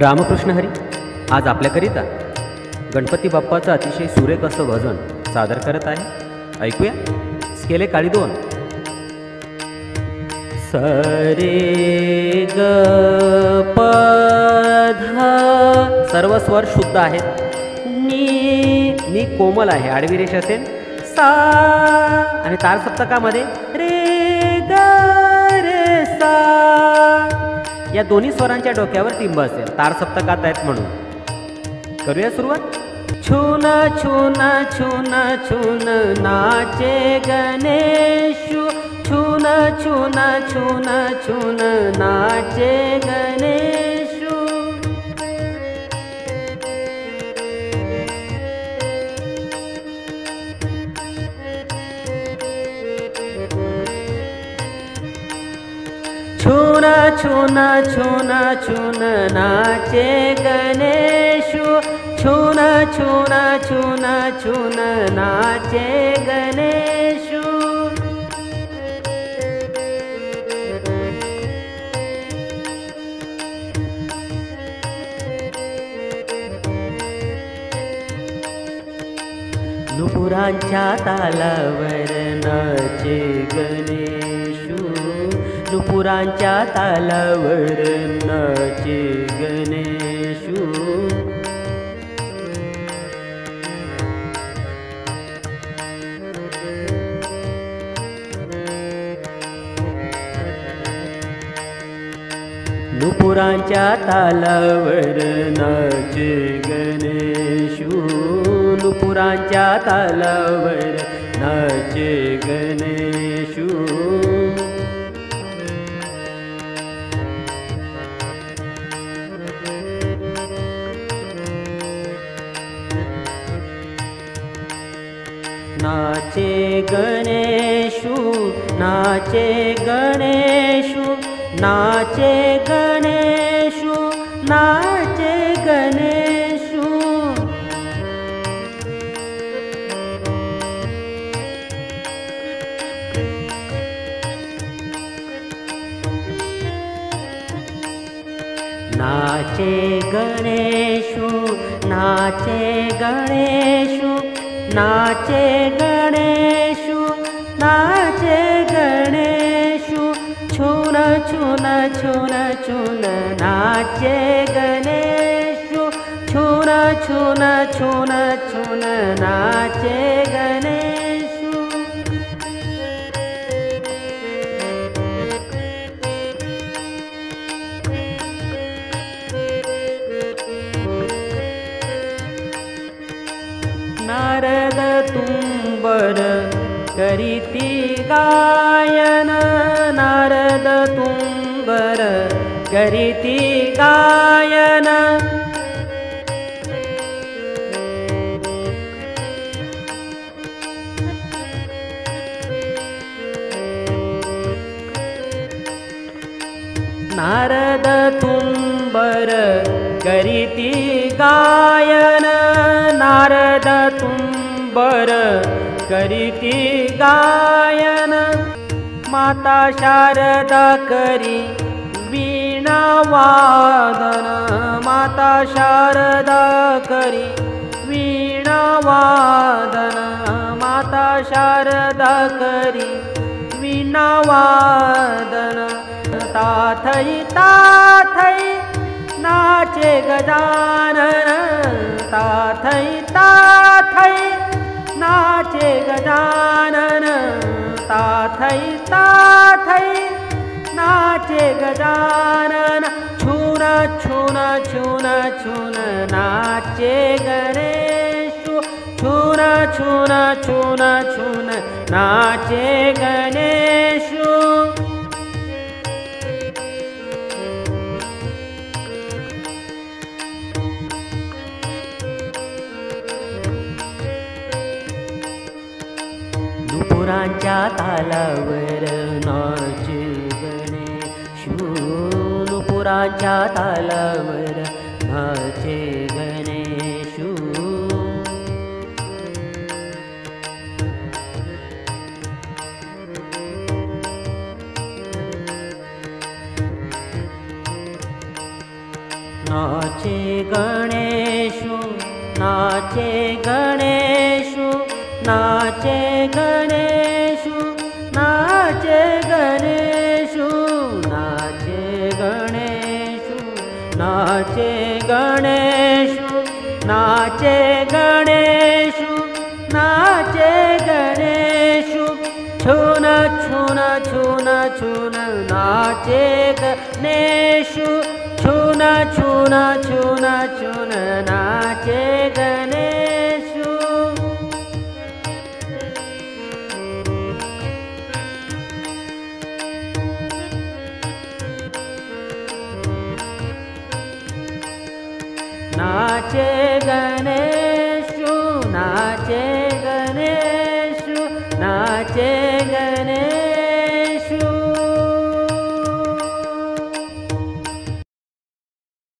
रामकृष्ण हरी. आज आपल्याकरिता गणपती बाप्पाचं अतिशय सुरेख असं भजन सादर करत आहे. ऐकूया. स्केले काळी 2. सरे ग प ध. सर्व स्वर शुद्ध आहेत. नी कोमल आहे, आडवी रेष असेल. सा आणि तार सप्तकामध्ये रे ग रे सा या दोन्ही स्वरांच्या डोक्यावर टिंब असेल. तार सप्तकात आहेत म्हणून. करूया सुरुवात. छून छून छून छून नाचे गणेशु. छून छून छून छून नाचे गणेशु. छून छून छून छून नाचे गणेशु. छून छून छून छून नाचे गणेशु. नुपुरांच्या तालावर नाचे गणेशु. नुपुरांच्या तालावर नाचे गणेशु. नुपुरांच्या तालावर नाचे गणेशु. नुपुरांच्या तालावर नाचे गणेशु. नाचे गणेशु. नाचे गणेशु. नाचे गणेशु. नाचे गणेशु. नाचे गणेशु. नाचे गणेशु. नाचे गणेशु. नाचे गणेशु. छून छून छून छून नाचे गणेशु. छून छून छून छून नाचे गणेशु. नारद तुंबर करीती गायन. नारद तुंबर करीती गायन. नारद तुंबर करीती गायन. नारद तुंबर करीती गायन. माता शारदा करी वीणा वादन. माता शारदा करी वीणा वादन. माता शारदा करी वीणा वादन. ताथई ताथई नाचे गजानन. ताथई ताथई नाचे गजानन. ताथई ताथई नाचे गजानन. छून छून छून छून नाचे गणेशु. छून छून छून छून नाचे गणेशु. नुपुरांच्या तालावर नाचे गणेशु. नुपुरांच्या तालावर नाचे गणेशु. नाचे गणेशु नाचे गणेशु नाचे गणेशु नाचे गणेशु नाचे गणेशु नाचे गणेशु नाचे गणेशु नाचे गणेशु छुन छुन छुन छुन नाचे गणेशु छुन छुन छुन छुन नाचे गणेशु नाचे गणेशु नाचे गणेशु नाचे गणेशु